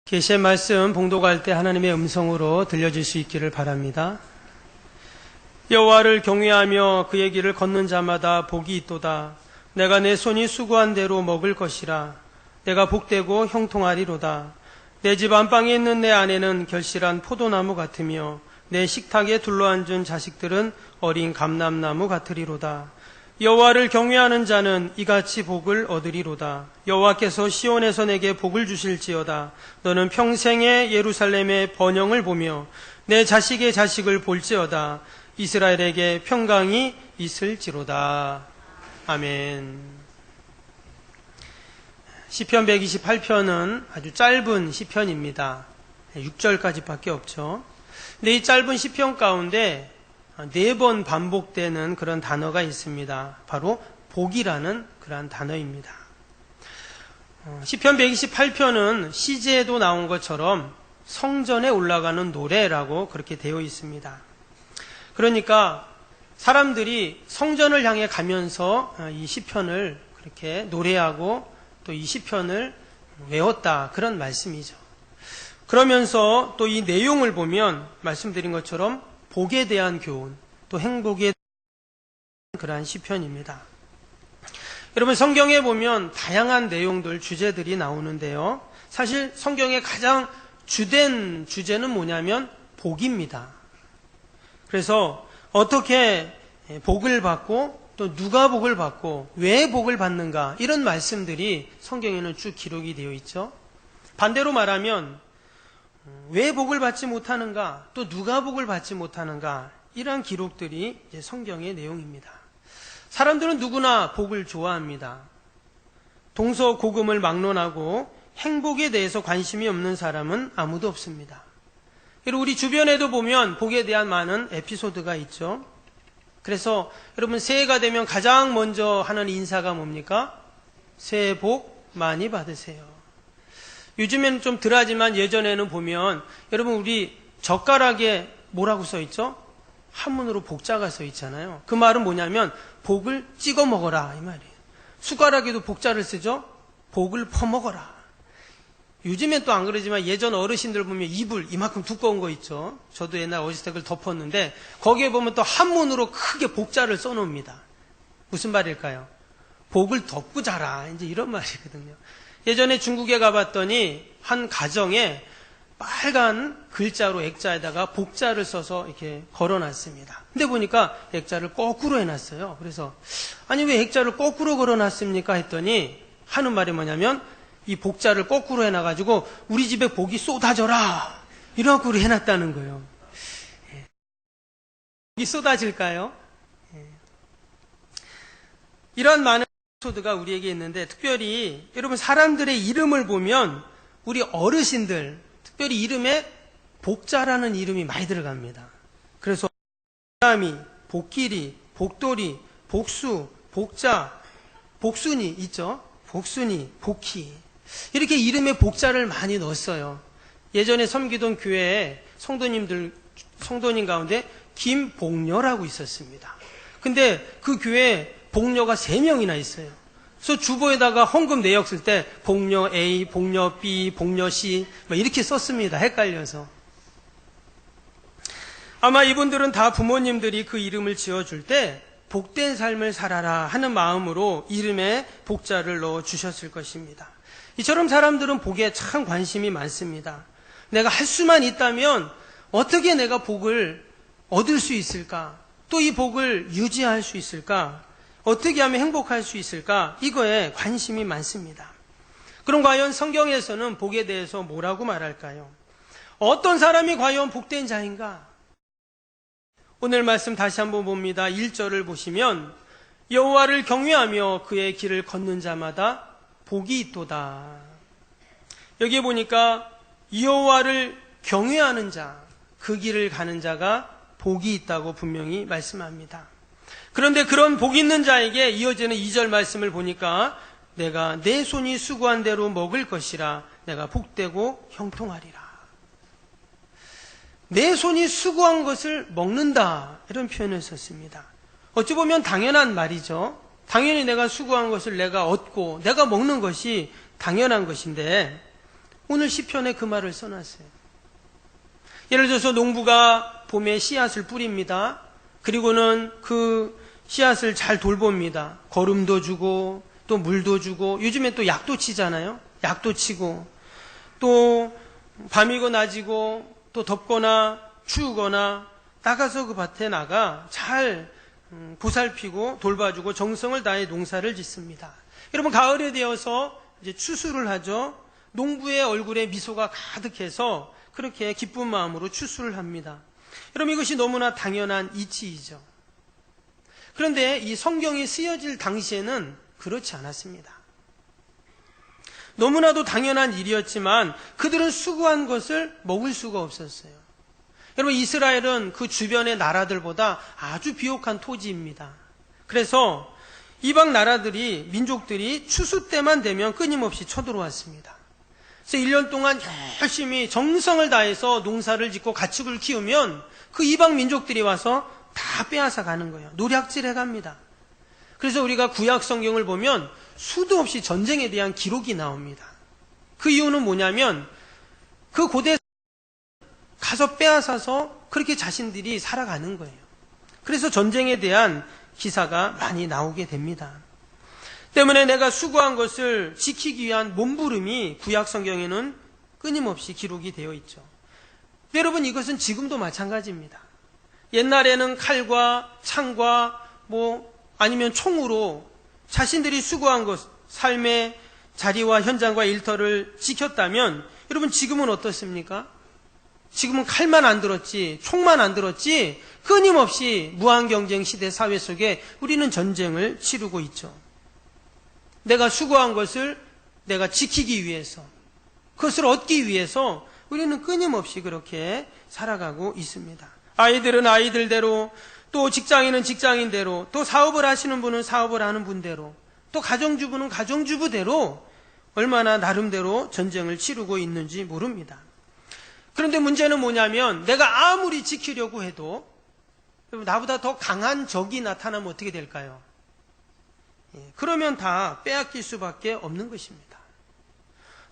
계시의 말씀 봉독할 때 하나님의 음성으로 들려질 수 있기를 바랍니다. 여호와를 경외하며 그의 길을 걷는 자마다 복이 있도다. 내가 내 손이 수고한 대로 먹을 것이라. 내가 복되고 형통하리로다. 내 집 안방에 있는 내 아내는 결실한 포도나무 같으며 내 식탁에 둘러앉은 자식들은 어린 감람나무 같으리로다. 여호와를 경외하는 자는 이같이 복을 얻으리로다. 여호와께서 시온에서 내게 복을 주실지어다. 너는 평생에 예루살렘의 번영을 보며 내 자식의 자식을 볼지어다. 이스라엘에게 평강이 있을지로다. 아멘. 시편 128편은 아주 짧은 시편입니다. 6절까지밖에 없죠. 근데 이 짧은 시편 가운데 4번 반복되는 그런 단어가 있습니다. 바로 복이라는 그러한 단어입니다. 시편 128편은 시제에도 나온 것처럼 성전에 올라가는 노래라고 그렇게 되어 있습니다. 그러니까 사람들이 성전을 향해 가면서 이 시편을 그렇게 노래하고 또 이 시편을 외웠다, 그런 말씀이죠. 그러면서 또 이 내용을 보면 말씀드린 것처럼 복에 대한 교훈, 또 행복에 대한 그러한 시편입니다. 여러분, 성경에 보면 다양한 내용들, 주제들이 나오는데요. 사실 성경의 가장 주된 주제는 뭐냐면 복입니다. 그래서 어떻게 복을 받고 또 누가 복을 받고 왜 복을 받는가, 이런 말씀들이 성경에는 쭉 기록이 되어 있죠. 반대로 말하면 왜 복을 받지 못하는가, 또 누가 복을 받지 못하는가, 이러한 기록들이 이제 성경의 내용입니다. 사람들은 누구나 복을 좋아합니다. 동서고금을 막론하고 행복에 대해서 관심이 없는 사람은 아무도 없습니다. 그리고 우리 주변에도 보면 복에 대한 많은 에피소드가 있죠. 그래서 여러분, 새해가 되면 가장 먼저 하는 인사가 뭡니까? 새해 복 많이 받으세요. 요즘에는 좀 덜하지만 예전에는 보면 여러분, 우리 젓가락에 뭐라고 써 있죠? 한문으로 복자가 써 있잖아요. 그 말은 뭐냐면 복을 찍어 먹어라, 이 말이에요. 숟가락에도 복자를 쓰죠? 복을 퍼먹어라. 요즘엔 또 안 그러지만 예전 어르신들 보면 이불 이만큼 두꺼운 거 있죠. 저도 옛날 어렸을 때 그걸 덮었는데 거기에 보면 또 한문으로 크게 복자를 써놓습니다. 무슨 말일까요? 복을 덮고 자라, 이제 이런 말이거든요. 예전에 중국에 가봤더니 한 가정에 빨간 글자로 액자에다가 복자를 써서 이렇게 걸어놨습니다. 근데 보니까 액자를 거꾸로 해놨어요. 그래서 아니, 왜 액자를 거꾸로 걸어놨습니까? 했더니 하는 말이 뭐냐면 이 복자를 거꾸로 해놔가지고 우리 집에 복이 쏟아져라, 이런 식으로 해놨다는 거예요. 복이 쏟아질까요? 이런 많은 에피소드가 우리에게 있는데, 특별히 여러분, 사람들의 이름을 보면 우리 어르신들 특별히 이름에 복자라는 이름이 많이 들어갑니다. 그래서 복남이, 복길이, 복돌이, 복수, 복자, 복순이 있죠. 복순이, 복희, 이렇게 이름에 복자를 많이 넣었어요. 예전에 섬기던 교회에 성도님 가운데 김복녀라고 있었습니다. 근데 그 교회에 복녀가 3명이나 있어요. 그래서 주보에다가 헌금 내역 쓸 때 복녀 A, 복녀 B, 복녀 C 이렇게 썼습니다. 헷갈려서. 아마 이분들은 다 부모님들이 그 이름을 지어줄 때 복된 삶을 살아라 하는 마음으로 이름에 복자를 넣어주셨을 것입니다. 이처럼 사람들은 복에 참 관심이 많습니다. 내가 할 수만 있다면 어떻게 내가 복을 얻을 수 있을까? 또 이 복을 유지할 수 있을까? 어떻게 하면 행복할 수 있을까? 이거에 관심이 많습니다. 그럼 과연 성경에서는 복에 대해서 뭐라고 말할까요? 어떤 사람이 과연 복된 자인가? 오늘 말씀 다시 한번 봅니다. 1절을 보시면 여호와를 경외하며 그의 길을 걷는 자마다 복이 있도다. 여기에 보니까 여호와를 경외하는 자, 그 길을 가는 자가 복이 있다고 분명히 말씀합니다. 그런데 그런 복 있는 자에게 이어지는 2절 말씀을 보니까 내가 내 손이 수고한 대로 먹을 것이라. 내가 복되고 형통하리라. 내 손이 수고한 것을 먹는다, 이런 표현을 썼습니다. 어찌 보면 당연한 말이죠. 당연히 내가 수고한 것을 내가 얻고 내가 먹는 것이 당연한 것인데 오늘 시편에 그 말을 써놨어요. 예를 들어서 농부가 봄에 씨앗을 뿌립니다. 그리고는 그 씨앗을 잘 돌봅니다. 거름도 주고 또 물도 주고, 요즘에 또 약도 치잖아요. 약도 치고, 또 밤이고 낮이고 또 덥거나 추우거나 나가서 그 밭에 나가 잘 보살피고 돌봐주고 정성을 다해 농사를 짓습니다. 여러분, 가을에 되어서 이제 추수를 하죠. 농부의 얼굴에 미소가 가득해서 그렇게 기쁜 마음으로 추수를 합니다. 여러분, 이것이 너무나 당연한 이치이죠. 그런데 이 성경이 쓰여질 당시에는 그렇지 않았습니다. 너무나도 당연한 일이었지만 그들은 수고한 것을 먹을 수가 없었어요. 여러분, 이스라엘은 그 주변의 나라들보다 아주 비옥한 토지입니다. 그래서 이방 나라들이, 민족들이 추수 때만 되면 끊임없이 쳐들어왔습니다. 그래서 1년 동안 열심히 정성을 다해서 농사를 짓고 가축을 키우면 그 이방 민족들이 와서 다 빼앗아 가는 거예요. 노략질해 갑니다. 그래서 우리가 구약 성경을 보면 수도 없이 전쟁에 대한 기록이 나옵니다. 그 이유는 뭐냐면 그 고대 가서 빼앗아서 그렇게 자신들이 살아가는 거예요. 그래서 전쟁에 대한 기사가 많이 나오게 됩니다. 때문에 내가 수고한 것을 지키기 위한 몸부림이 구약 성경에는 끊임없이 기록이 되어 있죠. 여러분, 이것은 지금도 마찬가지입니다. 옛날에는 칼과 창과 아니면 총으로 자신들이 수고한 것, 삶의 자리와 현장과 일터를 지켰다면, 여러분, 지금은 어떻습니까? 지금은 칼만 안 들었지, 총만 안 들었지, 끊임없이 무한경쟁 시대 사회 속에 우리는 전쟁을 치르고 있죠. 내가 수고한 것을 내가 지키기 위해서, 그것을 얻기 위해서 우리는 끊임없이 그렇게 살아가고 있습니다. 아이들은 아이들대로, 또 직장인은 직장인대로, 또 사업을 하시는 분은 사업을 하는 분대로, 또 가정주부는 가정주부대로 얼마나 나름대로 전쟁을 치르고 있는지 모릅니다. 그런데 문제는 뭐냐면 내가 아무리 지키려고 해도 나보다 더 강한 적이 나타나면 어떻게 될까요? 그러면 다 빼앗길 수밖에 없는 것입니다.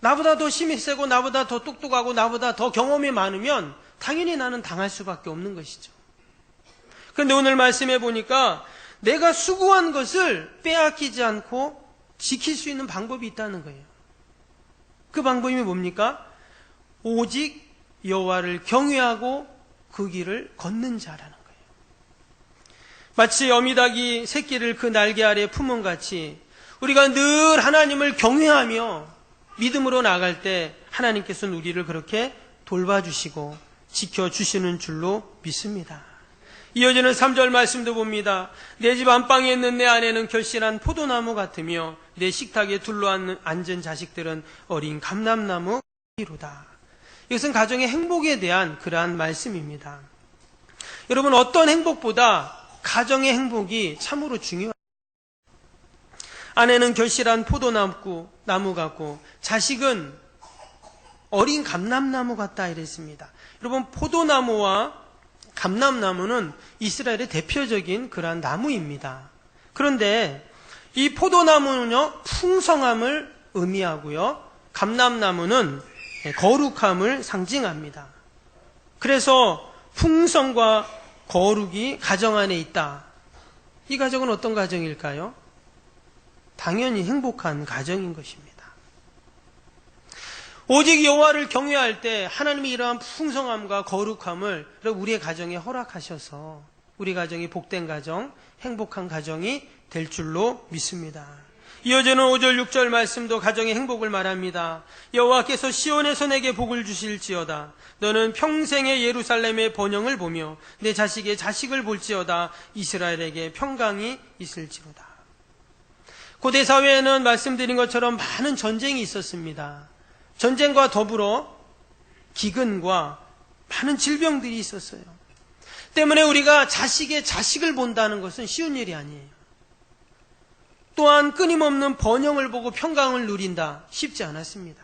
나보다 더 힘이 세고 나보다 더 똑똑하고 나보다 더 경험이 많으면 당연히 나는 당할 수밖에 없는 것이죠. 그런데 오늘 말씀해 보니까 내가 수고한 것을 빼앗기지 않고 지킬 수 있는 방법이 있다는 거예요. 그 방법이 뭡니까? 오직 여호와를 경외하고 그 길을 걷는 자라는 거예요. 마치 어미닭이 새끼를 그 날개 아래 품은 같이 우리가 늘 하나님을 경외하며 믿음으로 나갈 때 하나님께서는 우리를 그렇게 돌봐주시고 지켜주시는 줄로 믿습니다. 이어지는 3절 말씀도 봅니다. 내 집 안방에 있는 내 아내는 결실한 포도나무 같으며 내 식탁에 둘러앉은 자식들은 어린 감람나무이로다. 이것은 가정의 행복에 대한 그러한 말씀입니다. 여러분, 어떤 행복보다 가정의 행복이 참으로 중요합니다. 아내는 결실한 포도나무 같고 자식은 어린 감람나무 같다 이랬습니다. 여러분, 포도나무와 감람나무는 이스라엘의 대표적인 그러한 나무입니다. 그런데 이 포도나무는요, 풍성함을 의미하고요, 감람나무는 거룩함을 상징합니다. 그래서 풍성과 거룩이 가정 안에 있다. 이 가정은 어떤 가정일까요? 당연히 행복한 가정인 것입니다. 오직 여호와를 경외할 때 하나님이 이러한 풍성함과 거룩함을 우리의 가정에 허락하셔서 우리 가정이 복된 가정, 행복한 가정이 될 줄로 믿습니다. 이어지는 5절 6절 말씀도 가정의 행복을 말합니다. 여호와께서 시온에서 내게 복을 주실지어다. 너는 평생의 예루살렘의 번영을 보며 내 자식의 자식을 볼지어다. 이스라엘에게 평강이 있을지로다. 고대 사회에는 말씀드린 것처럼 많은 전쟁이 있었습니다. 전쟁과 더불어 기근과 많은 질병들이 있었어요. 때문에 우리가 자식의 자식을 본다는 것은 쉬운 일이 아니에요. 또한 끊임없는 번영을 보고 평강을 누린다. 쉽지 않았습니다.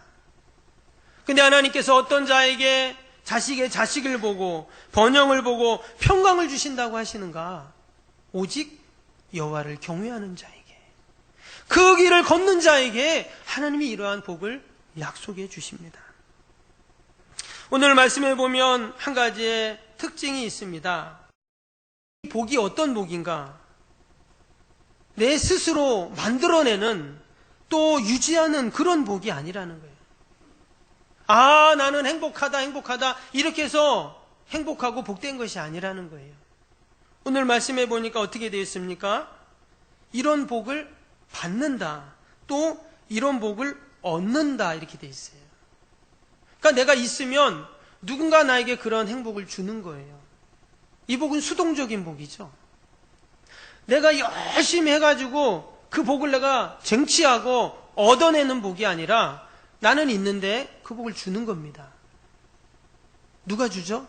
근데 하나님께서 어떤 자에게 자식의 자식을 보고 번영을 보고 평강을 주신다고 하시는가? 오직 여호와를 경외하는 자에게, 그 길을 걷는 자에게 하나님이 이러한 복을 약속해 주십니다. 오늘 말씀해 보면 한 가지의 특징이 있습니다. 이 복이 어떤 복인가? 내 스스로 만들어내는 또 유지하는 그런 복이 아니라는 거예요. 아, 나는 행복하다 이렇게 해서 행복하고 복된 것이 아니라는 거예요. 오늘 말씀해 보니까 어떻게 되어 있습니까? 이런 복을 받는다, 또 이런 복을 얻는다 이렇게 되어 있어요. 그러니까 내가 있으면 누군가 나에게 그런 행복을 주는 거예요. 이 복은 수동적인 복이죠. 내가 열심히 해가지고 그 복을 내가 쟁취하고 얻어내는 복이 아니라 나는 있는데 그 복을 주는 겁니다. 누가 주죠?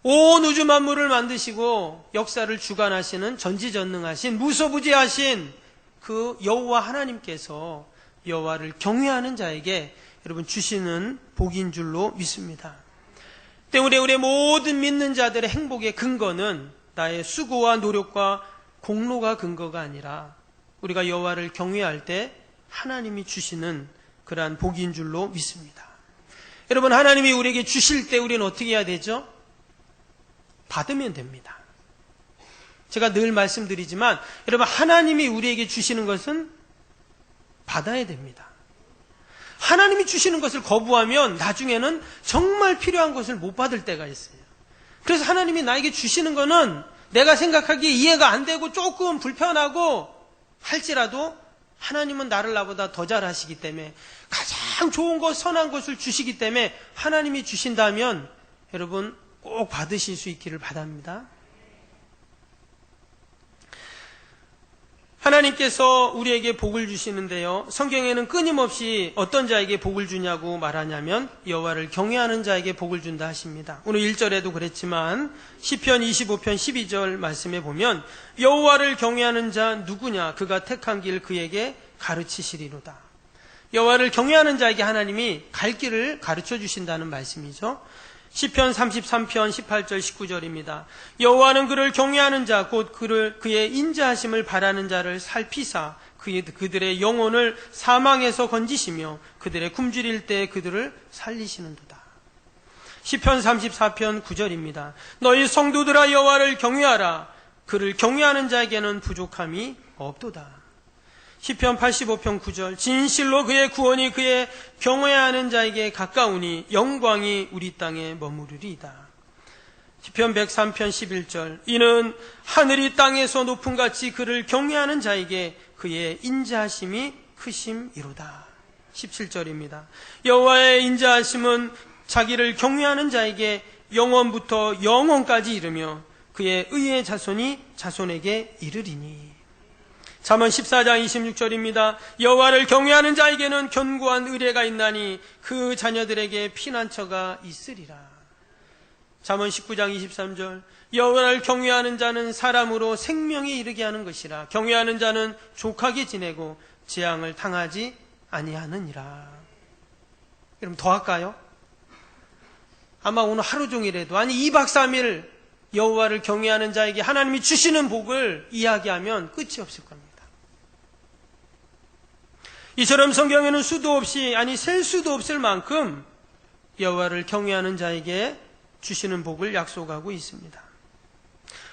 온 우주 만물을 만드시고 역사를 주관하시는 전지전능하신 무소부지하신 그 여호와 하나님께서 여호와를 경외하는 자에게 여러분 주시는 복인 줄로 믿습니다. 때문에 우리 모든 믿는 자들의 행복의 근거는 나의 수고와 노력과 공로가 근거가 아니라 우리가 여호와를 경외할 때 하나님이 주시는 그러한 복인 줄로 믿습니다. 여러분, 하나님이 우리에게 주실 때 우리는 어떻게 해야 되죠? 받으면 됩니다. 제가 늘 말씀드리지만 여러분, 하나님이 우리에게 주시는 것은 받아야 됩니다. 하나님이 주시는 것을 거부하면 나중에는 정말 필요한 것을 못 받을 때가 있어요. 그래서 하나님이 나에게 주시는 거는 내가 생각하기에 이해가 안 되고 조금 불편하고 할지라도 하나님은 나를 나보다 더 잘하시기 때문에 가장 좋은 것, 선한 것을 주시기 때문에 하나님이 주신다면 여러분 꼭 받으실 수 있기를 바랍니다. 하나님께서 우리에게 복을 주시는데요, 성경에는 끊임없이 어떤 자에게 복을 주냐고 말하냐면 여호와를 경외하는 자에게 복을 준다 하십니다. 오늘 1절에도 그랬지만 시편 25편 12절 말씀에 보면 여호와를 경외하는 자 누구냐, 그가 택한 길 그에게 가르치시리로다. 여호와를 경외하는 자에게 하나님이 갈 길을 가르쳐 주신다는 말씀이죠. 시편 33편 18절 19절입니다. 여호와는 그를 경외하는 자 곧 그의 인자하심을 바라는 자를 살피사 그들의 영혼을 사망에서 건지시며 그들의 굶주릴 때 그들을 살리시는도다. 시편 34편 9절입니다. 너희 성도들아 여호와를 경외하라. 그를 경외하는 자에게는 부족함이 없도다. 시편 85편 9절 진실로 그의 구원이 그의 경외하는 자에게 가까우니 영광이 우리 땅에 머무르리이다. 시편 103편 11절 이는 하늘이 땅에서 높음같이 그를 경외하는 자에게 그의 인자하심이 크심이로다. 17절입니다. 여호와의 인자하심은 자기를 경외하는 자에게 영원부터 영원까지 이르며 그의 의의 자손이 자손에게 이르리니. 잠언 14장 26절입니다. 여호와를 경외하는 자에게는 견고한 의뢰가 있나니 그 자녀들에게 피난처가 있으리라. 잠언 19장 23절 여호와를 경외하는 자는 사람으로 생명에 이르게 하는 것이라. 경외하는 자는 족하게 지내고 재앙을 당하지 아니하느니라. 여러분 더 할까요? 아마 오늘 하루 종일에도 아니 2박 3일 여호와를 경외하는 자에게 하나님이 주시는 복을 이야기하면 끝이 없을 겁니다. 이처럼 성경에는 수도 없이 아니 셀 수도 없을 만큼 여호와를 경외하는 자에게 주시는 복을 약속하고 있습니다.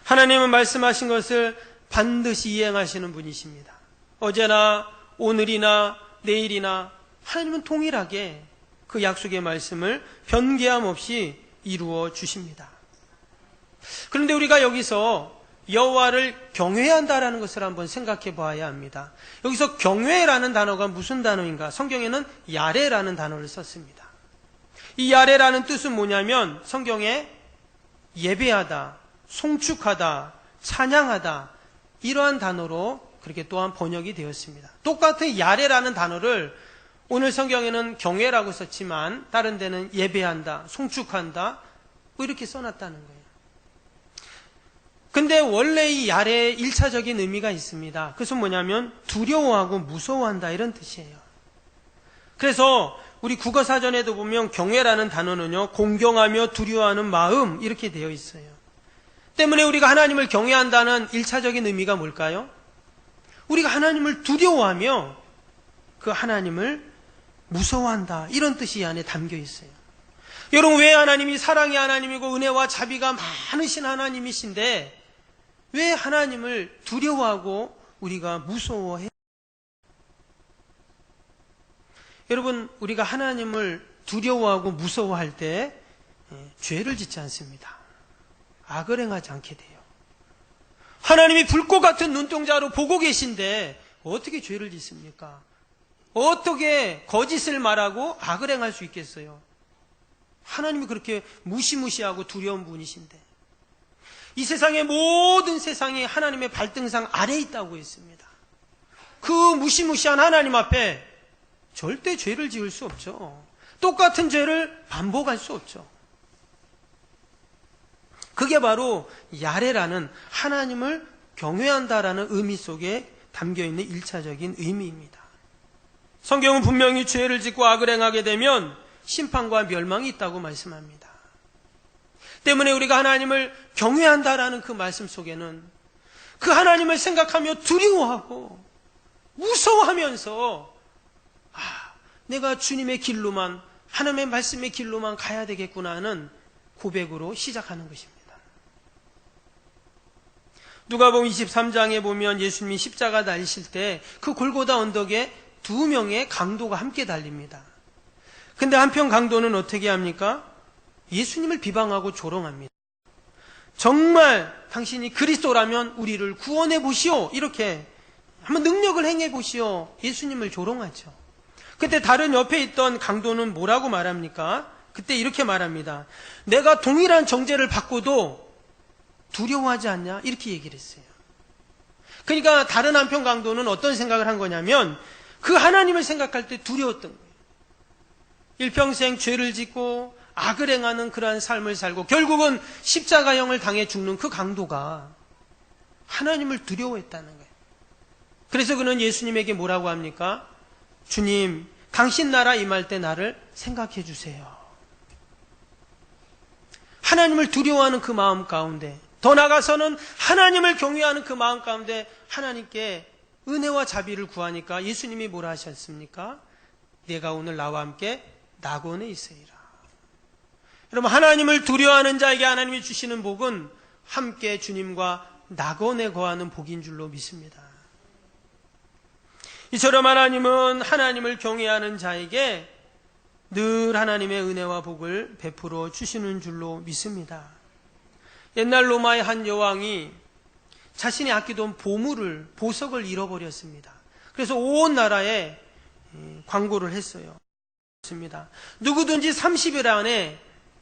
하나님은 말씀하신 것을 반드시 이행하시는 분이십니다. 어제나 오늘이나 내일이나 하나님은 동일하게 그 약속의 말씀을 변개함 없이 이루어 주십니다. 그런데 우리가 여기서 여호와를 경외한다라는 것을 한번 생각해 봐야 합니다. 여기서 경외라는 단어가 무슨 단어인가? 성경에는 야레라는 단어를 썼습니다. 이 야레라는 뜻은 뭐냐면 성경에 예배하다, 송축하다, 찬양하다 이러한 단어로 그렇게 또한 번역이 되었습니다. 똑같은 야레라는 단어를 오늘 성경에는 경외라고 썼지만 다른 데는 예배한다, 송축한다 뭐 이렇게 써놨다는 거예요. 근데 원래 이 야레의 1차적인 의미가 있습니다. 그것은 뭐냐면 두려워하고 무서워한다 이런 뜻이에요. 그래서 우리 국어사전에도 보면 경외라는 단어는요, 공경하며 두려워하는 마음 이렇게 되어 있어요. 때문에 우리가 하나님을 경외한다는 1차적인 의미가 뭘까요? 우리가 하나님을 두려워하며 그 하나님을 무서워한다 이런 뜻이 이 안에 담겨 있어요. 여러분, 왜 하나님이 사랑의 하나님이고 은혜와 자비가 많으신 하나님이신데 왜 하나님을 두려워하고 우리가 무서워해요? 여러분, 우리가 하나님을 두려워하고 무서워할 때 죄를 짓지 않습니다. 악을 행하지 않게 돼요. 하나님이 불꽃 같은 눈동자로 보고 계신데 어떻게 죄를 짓습니까? 어떻게 거짓을 말하고 악을 행할 수 있겠어요? 하나님이 그렇게 무시무시하고 두려운 분이신데, 이 세상의 모든 세상이 하나님의 발등상 아래에 있다고 했습니다. 그 무시무시한 하나님 앞에 절대 죄를 지을 수 없죠. 똑같은 죄를 반복할 수 없죠. 그게 바로 야레라는 하나님을 경외한다라는 의미 속에 담겨있는 1차적인 의미입니다. 성경은 분명히 죄를 짓고 악을 행하게 되면 심판과 멸망이 있다고 말씀합니다. 때문에 우리가 하나님을 경외한다라는 그 말씀 속에는 그 하나님을 생각하며 두려워하고 무서워하면서 내가 주님의 길로만, 하나님의 말씀의 길로만 가야 되겠구나 하는 고백으로 시작하는 것입니다. 누가복음 23장에 보면 예수님이 십자가 달리실 때 그 골고다 언덕에 2명의 강도가 함께 달립니다. 근데 한편 강도는 어떻게 합니까? 예수님을 비방하고 조롱합니다. 정말 당신이 그리스도라면 우리를 구원해 보시오. 이렇게 한번 능력을 행해 보시오. 예수님을 조롱하죠. 그때 다른 옆에 있던 강도는 뭐라고 말합니까? 그때 이렇게 말합니다. 내가 동일한 정죄를 받고도 두려워하지 않냐? 이렇게 얘기를 했어요. 그러니까 다른 한편 강도는 어떤 생각을 한 거냐면 그 하나님을 생각할 때 두려웠던 거예요. 일평생 죄를 짓고 악을 행하는 그러한 삶을 살고 결국은 십자가형을 당해 죽는 그 강도가 하나님을 두려워했다는 거예요. 그래서 그는 예수님에게 뭐라고 합니까? 주님, 당신 나라 임할 때 나를 생각해 주세요. 하나님을 두려워하는 그 마음 가운데, 더 나아가서는 하나님을 경외하는 그 마음 가운데 하나님께 은혜와 자비를 구하니까 예수님이 뭐라 하셨습니까? 내가 오늘 나와 함께 낙원에 있으리라. 여러분, 하나님을 두려워하는 자에게 하나님이 주시는 복은 함께 주님과 낙원에 거하는 복인 줄로 믿습니다. 이처럼 하나님은 하나님을 경외하는 자에게 늘 하나님의 은혜와 복을 베풀어 주시는 줄로 믿습니다. 옛날 로마의 한 여왕이 자신이 아끼던 보석을 잃어버렸습니다. 그래서 온 나라에 광고를 했어요. 누구든지 30일 안에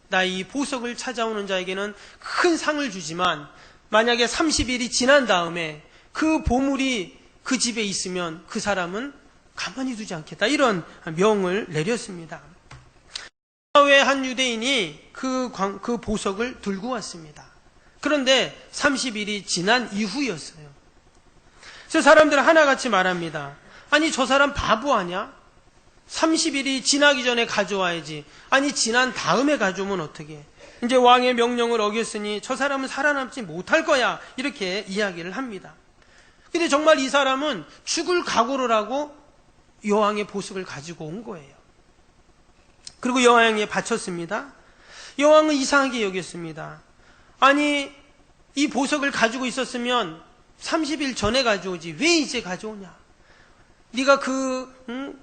나 이 보석을 찾아오는 자에게는 큰 상을 주지만 만약에 30일이 지난 다음에 그 보물이 그 집에 있으면 그 사람은 가만히 두지 않겠다. 이런 명을 내렸습니다. 후에 한 유대인이 그 보석을 들고 왔습니다. 그런데 30일이 지난 이후였어요. 그래서 사람들은 하나같이 말합니다. 아니, 저 사람 바보 아니야? 30일이 지나기 전에 가져와야지. 아니, 지난 다음에 가져오면 어떡해? 이제 왕의 명령을 어겼으니 저 사람은 살아남지 못할 거야. 이렇게 이야기를 합니다. 근데 정말 이 사람은 죽을 각오를 하고 여왕의 보석을 가지고 온 거예요. 그리고 여왕에게 바쳤습니다. 여왕은 이상하게 여겼습니다. 아니, 이 보석을 가지고 있었으면 30일 전에 가져오지 왜 이제 가져오냐? 네가 그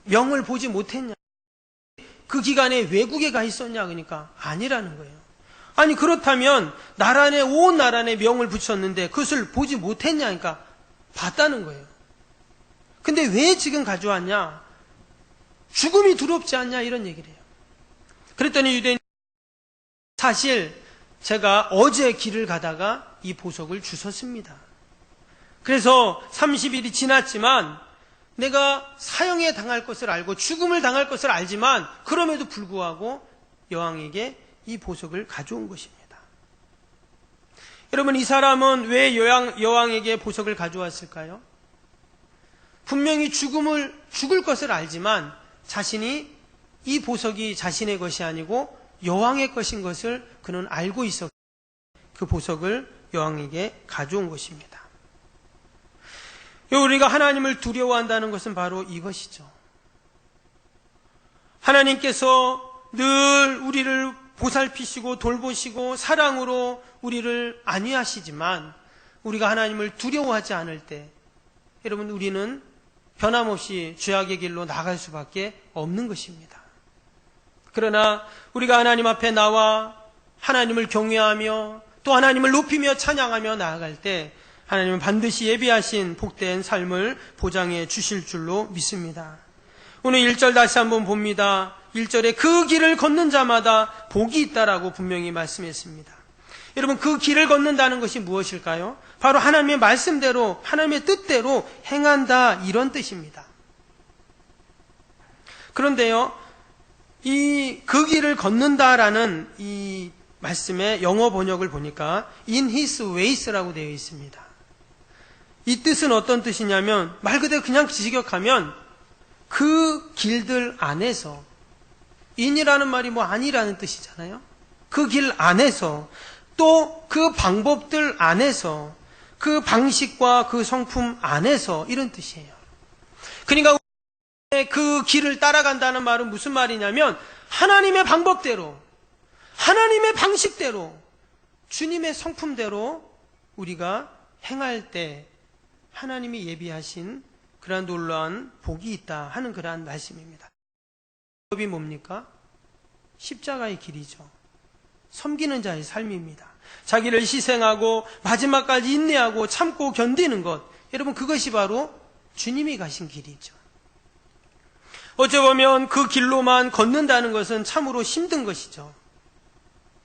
명을 보지 못했냐? 그 기간에 외국에 가 있었냐? 그러니까 아니라는 거예요. 아니, 그렇다면 온 나라에 명을 붙였는데 그것을 보지 못했냐? 그러니까 봤다는 거예요. 근데 왜 지금 가져왔냐? 죽음이 두렵지 않냐? 이런 얘기를 해요. 그랬더니 유대인이 사실 제가 어제 길을 가다가 이 보석을 주웠습니다. 그래서 30일이 지났지만 내가 사형에 당할 것을 알고 죽음을 당할 것을 알지만 그럼에도 불구하고 여왕에게 이 보석을 가져온 것입니다. 여러분, 이 사람은 왜 여왕에게 보석을 가져왔을까요? 분명히 죽을 것을 알지만 자신이 이 보석이 자신의 것이 아니고 여왕의 것인 것을 그는 알고 있었고 그 보석을 여왕에게 가져온 것입니다. 우리가 하나님을 두려워한다는 것은 바로 이것이죠. 하나님께서 늘 우리를 보살피시고 돌보시고 사랑으로 우리를 안위하시지만 우리가 하나님을 두려워하지 않을 때 여러분 우리는 변함없이 죄악의 길로 나갈 수밖에 없는 것입니다. 그러나 우리가 하나님 앞에 나와 하나님을 경외하며 또 하나님을 높이며 찬양하며 나아갈 때 하나님은 반드시 예비하신 복된 삶을 보장해 주실 줄로 믿습니다. 오늘 1절 다시 한번 봅니다. 1절에 그 길을 걷는 자마다 복이 있다라고 분명히 말씀했습니다. 여러분 그 길을 걷는다는 것이 무엇일까요? 바로 하나님의 말씀대로 하나님의 뜻대로 행한다 이런 뜻입니다. 그런데요, 그 길을 걷는다라는 이 말씀의 영어 번역을 보니까 in his ways라고 되어 있습니다. 이 뜻은 어떤 뜻이냐면 말 그대로 그냥 직역하면 그 길들 안에서, in이라는 말이 아니라는 뜻이잖아요. 그 길 안에서 또 그 방법들 안에서 그 방식과 그 성품 안에서 이런 뜻이에요. 그러니까 그 길을 따라간다는 말은 무슨 말이냐면 하나님의 방법대로 하나님의 방식대로 주님의 성품대로 우리가 행할 때 하나님이 예비하신 그러한 놀라운 복이 있다 하는 그러한 말씀입니다. 법이 뭡니까? 십자가의 길이죠. 섬기는 자의 삶입니다. 자기를 희생하고 마지막까지 인내하고 참고 견디는 것, 여러분 그것이 바로 주님이 가신 길이죠. 어찌 보면 그 길로만 걷는다는 것은 참으로 힘든 것이죠.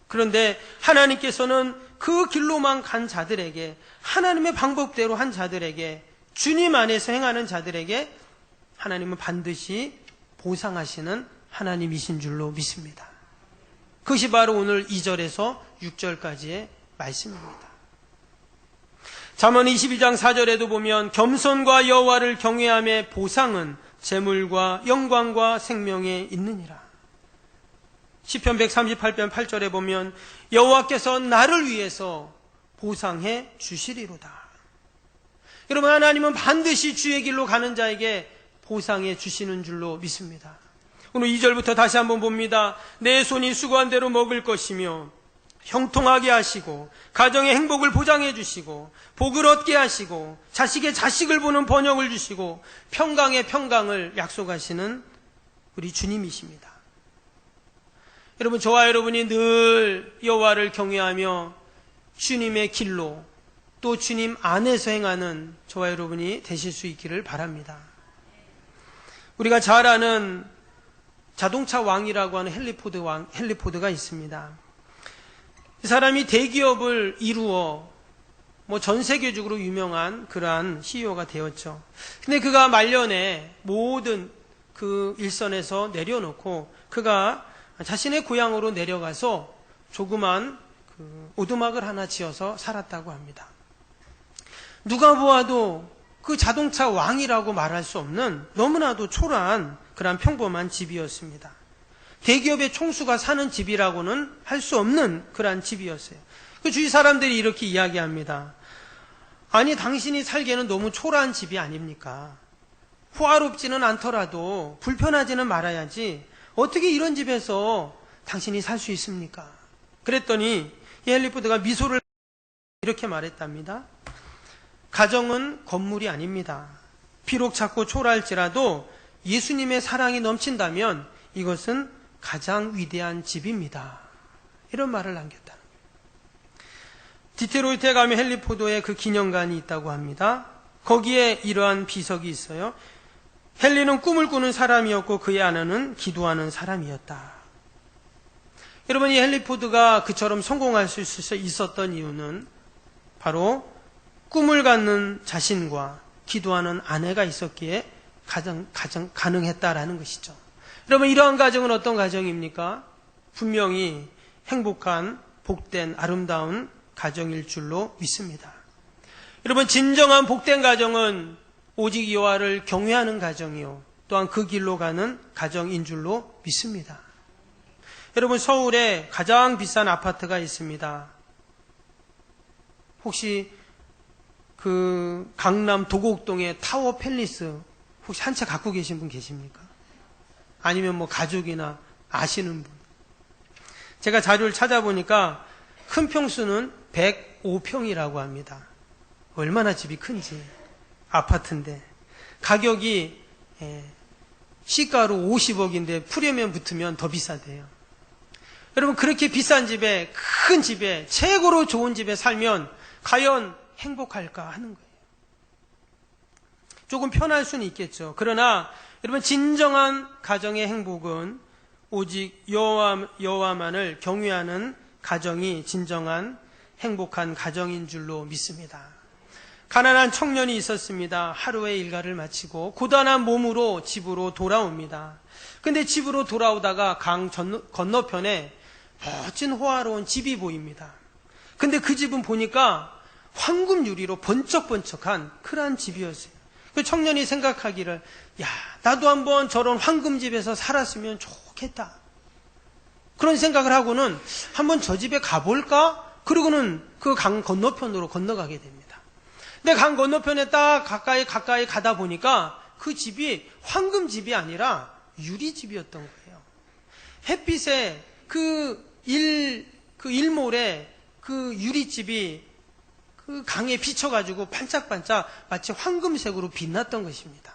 그런데 하나님께서는 그 길로만 간 자들에게, 하나님의 방법대로 한 자들에게, 주님 안에서 행하는 자들에게 하나님은 반드시 보상하시는 하나님이신 줄로 믿습니다. 그것이 바로 오늘 2절에서 6절까지의 말씀입니다. 잠언 22장 4절에도 보면 겸손과 여호와를 경외함의 보상은 재물과 영광과 생명에 있느니라. 시편 138편 8절에 보면 여호와께서 나를 위해서 보상해 주시리로다. 여러분 하나님은 반드시 주의 길로 가는 자에게 보상해 주시는 줄로 믿습니다. 오늘 2절부터 다시 한번 봅니다. 내 손이 수고한 대로 먹을 것이며 형통하게 하시고 가정의 행복을 보장해 주시고 복을 얻게 하시고 자식의 자식을 보는 번영을 주시고 평강의 평강을 약속하시는 우리 주님이십니다. 여러분 저와 여러분이 늘 여호와를 경외하며 주님의 길로 또 주님 안에서 행하는 저와 여러분이 되실 수 있기를 바랍니다. 우리가 잘 아는 자동차 왕이라고 하는 헨리포드가 있습니다. 이 사람이 대기업을 이루어 전 세계적으로 유명한 그러한 CEO가 되었죠. 근데 그가 말년에 모든 그 일선에서 내려놓고 그가 자신의 고향으로 내려가서 조그만 오두막을 하나 지어서 살았다고 합니다. 누가 보아도 그 자동차 왕이라고 말할 수 없는 너무나도 초라한 그런 평범한 집이었습니다. 대기업의 총수가 사는 집이라고는 할 수 없는 그러한 집이었어요. 그 주위 사람들이 이렇게 이야기합니다. 아니 당신이 살기에는 너무 초라한 집이 아닙니까? 호화롭지는 않더라도 불편하지는 말아야지 어떻게 이런 집에서 당신이 살 수 있습니까? 그랬더니 헨리포드가 미소를 이렇게 말했답니다. 가정은 건물이 아닙니다. 비록 작고 초라할지라도 예수님의 사랑이 넘친다면 이것은 가장 위대한 집입니다. 이런 말을 남겼다는 거예요. 디트로이트에 가면 헨리포드의 그 기념관이 있다고 합니다. 거기에 이러한 비석이 있어요. 헨리는 꿈을 꾸는 사람이었고 그의 아내는 기도하는 사람이었다. 여러분 이 헨리포드가 그처럼 성공할 수 있었던 이유는 바로 꿈을 갖는 자신과 기도하는 아내가 있었기에 가장 가능했다라는 것이죠. 여러분 이러한 가정은 어떤 가정입니까? 분명히 행복한 복된 아름다운 가정일 줄로 믿습니다. 여러분 진정한 복된 가정은 오직 여호와를 경외하는 가정이요 또한 그 길로 가는 가정인 줄로 믿습니다. 여러분 서울에 가장 비싼 아파트가 있습니다. 혹시 그 강남 도곡동의 타워 팰리스 혹시 한 채 갖고 계신 분 계십니까? 아니면 가족이나 아시는 분? 제가 자료를 찾아보니까 큰 평수는 105평이라고 합니다. 얼마나 집이 큰지. 아파트인데. 가격이 시가로 50억인데 프리미엄 붙으면 더 비싸대요. 여러분, 그렇게 비싼 집에, 큰 집에, 최고로 좋은 집에 살면 과연 행복할까 하는 거예요. 조금 편할 수는 있겠죠. 그러나 여러분, 진정한 가정의 행복은 오직 여호와만을 경외하는 가정이 진정한 행복한 가정인 줄로 믿습니다. 가난한 청년이 있었습니다. 하루의 일과를 마치고 고단한 몸으로 집으로 돌아옵니다. 근데 집으로 돌아오다가 강 건너편에 멋진 호화로운 집이 보입니다. 근데 그 집은 보니까 황금 유리로 번쩍번쩍한 그러한 집이었어요. 그 청년이 생각하기를, 야, 나도 한번 저런 황금집에서 살았으면 좋겠다. 그런 생각을 하고는 한번 저 집에 가볼까? 그러고는 그 강 건너편으로 건너가게 됩니다. 근데 강 건너편에 딱 가까이 가다 보니까 그 집이 황금집이 아니라 유리집이었던 거예요. 햇빛에 그 일몰에 그 유리집이 그 강에 비쳐가지고 반짝반짝 마치 황금색으로 빛났던 것입니다.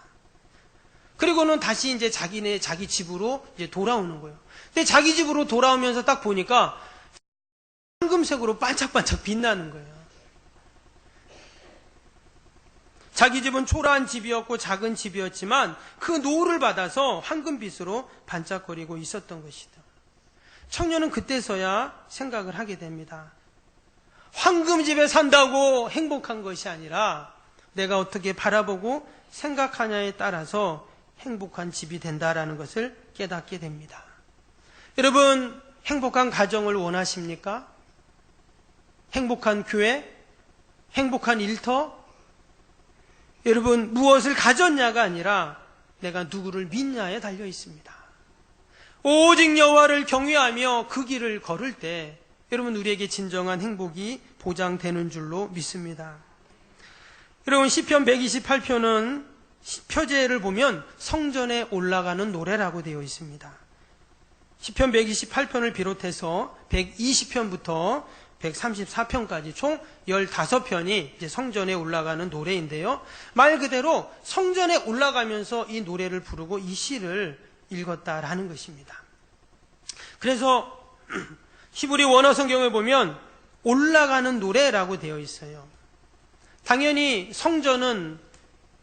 그리고는 다시 이제 자기 집으로 이제 돌아오는 거예요. 근데 자기 집으로 돌아오면서 딱 보니까 황금색으로 반짝반짝 빛나는 거예요. 자기 집은 초라한 집이었고 작은 집이었지만 그 노를 받아서 황금빛으로 반짝거리고 있었던 것이다. 청년은 그때서야 생각을 하게 됩니다. 황금집에 산다고 행복한 것이 아니라 내가 어떻게 바라보고 생각하냐에 따라서 행복한 집이 된다라는 것을 깨닫게 됩니다. 여러분, 행복한 가정을 원하십니까? 행복한 교회? 행복한 일터? 여러분, 무엇을 가졌냐가 아니라 내가 누구를 믿냐에 달려 있습니다. 오직 여호와를 경외하며 그 길을 걸을 때 여러분, 우리에게 진정한 행복이 보장되는 줄로 믿습니다. 여러분, 시편 128편은 표제를 보면 성전에 올라가는 노래라고 되어 있습니다. 시편 128편을 비롯해서 120편부터 134편까지 총 15편이 이제 성전에 올라가는 노래인데요. 말 그대로 성전에 올라가면서 이 노래를 부르고 이 시를 읽었다라는 것입니다. 그래서 히브리 원어 성경을 보면 올라가는 노래라고 되어 있어요. 당연히 성전은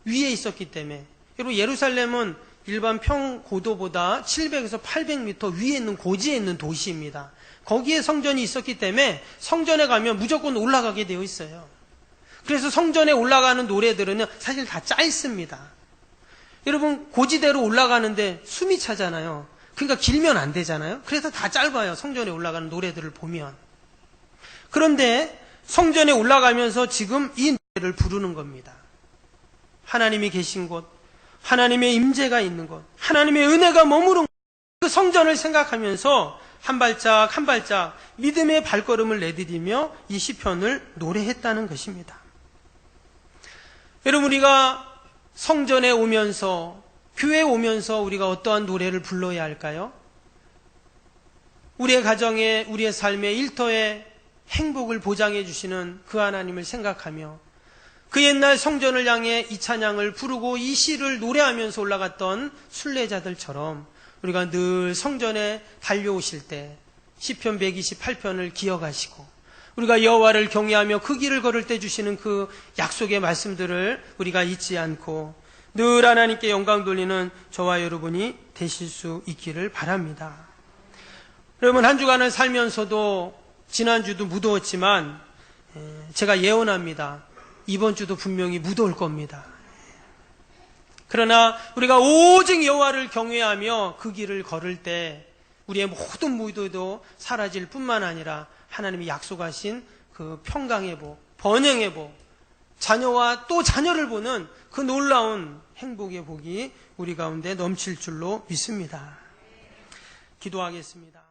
위에 있었기 때문에, 여러분, 예루살렘은 일반 평고도보다 700에서 800m 위에 있는 고지에 있는 도시입니다. 거기에 성전이 있었기 때문에 성전에 가면 무조건 올라가게 되어 있어요. 그래서 성전에 올라가는 노래들은 사실 다 짧습니다. 여러분, 고지대로 올라가는데 숨이 차잖아요. 그러니까 길면 안 되잖아요. 그래서 다 짧아요. 성전에 올라가는 노래들을 보면. 그런데 성전에 올라가면서 지금 이 노래를 부르는 겁니다. 하나님이 계신 곳, 하나님의 임재가 있는 곳, 하나님의 은혜가 머무른 그 성전을 생각하면서 한 발짝 한 발짝 믿음의 발걸음을 내디디며 이 시편을 노래했다는 것입니다. 여러분, 우리가 성전에 오면서, 교회에 오면서 우리가 어떠한 노래를 불러야 할까요? 우리의 가정에, 우리의 삶의 일터에 행복을 보장해 주시는 그 하나님을 생각하며 그 옛날 성전을 향해 이 찬양을 부르고 이 시를 노래하면서 올라갔던 순례자들처럼 우리가 늘 성전에 달려오실 때 시편 128편을 기억하시고 우리가 여호와를 경외하며 그 길을 걸을 때 주시는 그 약속의 말씀들을 우리가 잊지 않고 늘 하나님께 영광 돌리는 저와 여러분이 되실 수 있기를 바랍니다. 여러분, 한 주간을 살면서도 지난주도 무더웠지만 제가 예언합니다. 이번 주도 분명히 무더울 겁니다. 그러나 우리가 오직 여호와를 경외하며 그 길을 걸을 때 우리의 모든 무더도 사라질 뿐만 아니라 하나님이 약속하신 그 평강의 복, 번영의 복, 자녀와 또 자녀를 보는 그 놀라운 행복의 복이 우리 가운데 넘칠 줄로 믿습니다. 기도하겠습니다.